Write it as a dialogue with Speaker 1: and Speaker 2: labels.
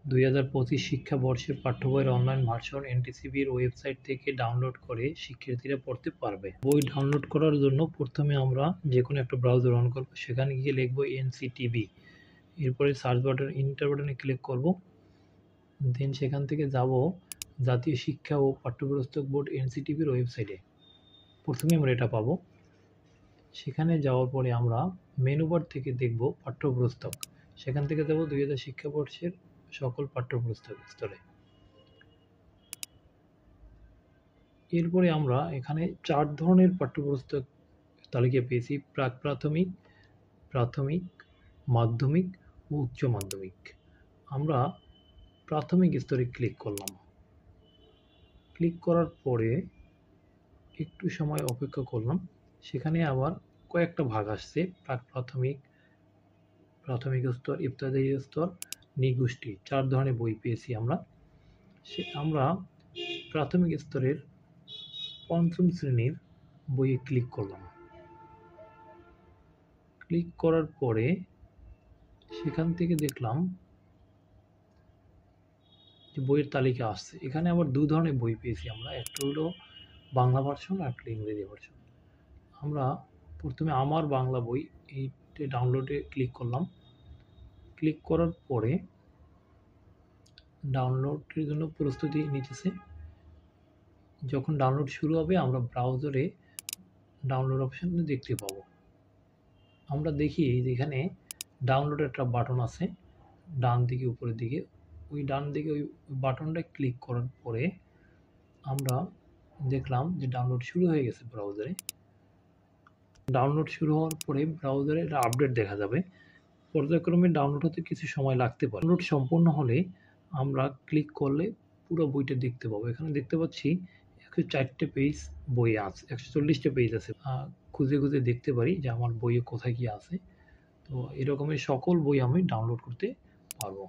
Speaker 1: 2025 শিক্ষাবর্ষে পাঠ্য বইয়ের অনলাইন ভার্সন এনটিসিবির ওয়েবসাইট থেকে ডাউনলোড করে শিক্ষার্থীরা পড়তে পারবে। বই ডাউনলোড করার জন্য প্রথমে আমরা যে কোনো একটা ব্রাউজার অন করব, সেখানে গিয়ে লিখব এনসিটিবি, এরপরে সার্চ বাটন ইন্টার বাটনে ক্লিক করব, দেন সেখান থেকে যাব জাতীয় শিক্ষা ও পাঠ্যপুস্তক বোর্ড এনসিটিবির ওয়েবসাইটে। প্রথমে আমরা এটা পাবো। সেখানে যাওয়ার পরে আমরা মেনু বার থেকে দেখব পাঠ্যপুস্তক, সেখান থেকে যাব 2000 শিক্ষাবর্ষের সকল পাঠ্যপুস্তক স্তরে। এরপরে আমরা এখানে 4 ধরনের পাঠ্যপুস্তক তালিকা পেয়েছি: প্রাক-প্রাথমিক, প্রাথমিক, মাধ্যমিক ও উচ্চ মাধ্যমিক। আমরা প্রাথমিক স্তরে ক্লিক করলাম। ক্লিক করার পরে একটু সময় অপেক্ষা করলাম। সেখানে আবার কয়েকটা ভাগ আসছে: প্রাক-প্রাথমিক, প্রাথমিক স্তর, ইবতেদায়ী স্তর, নৃগোষ্ঠী। 4 ধরনের বই পেয়েছি আমরা। আমরা প্রাথমিক স্তরের 5ম শ্রেণীর বইয়ে ক্লিক করলাম। ক্লিক করার পরে সেখান থেকে দেখলাম যে বইয়ের তালিকা আসছে। এখানে আবার 2 ধরনের বই পেয়েছি আমরা, একটা হলো বাংলা ভার্সন আর একটা ইংরেজি ভার্সন। আমরা প্রথমে আমার বাংলা বই এইটা ডাউনলোডে ক্লিক করলাম। ক্লিক করার পরে ডাউনলোডের জন্য প্রস্তুতি নিতেছে। যখন ডাউনলোড শুরু হবে আমরা ব্রাউজারে ডাউনলোড অপশন দেখতে পাবো। আমরা দেখি এখানে ডাউনলোড একটা বাটন আছে ডান দিকে উপরের দিকে। ওই ডান দিকে ওই বাটনটা ক্লিক করার পরে আমরা দেখলাম যে ডাউনলোড শুরু হয়ে গেছে ব্রাউজারে। ডাউনলোড শুরু হওয়ার পরে ব্রাউজারে একটা আপডেট দেখা যাবে। পর্যায়ক্রমে ডাউনলোড হতে কিছু সময় লাগতে পারে। ডাউনলোড সম্পূর্ণ হলে আমরা ক্লিক করলে পুরো বইটা দেখতে পাবো। এখানে দেখতে পাচ্ছি 104টে পেজ বই আছে, 140টা পেজ আছে। খুঁজে খুঁজে দেখতে পারি যে আমার বইয়ে কোথায় কি আছে। তো এরকমের সকল বই আমি ডাউনলোড করতে পারবো।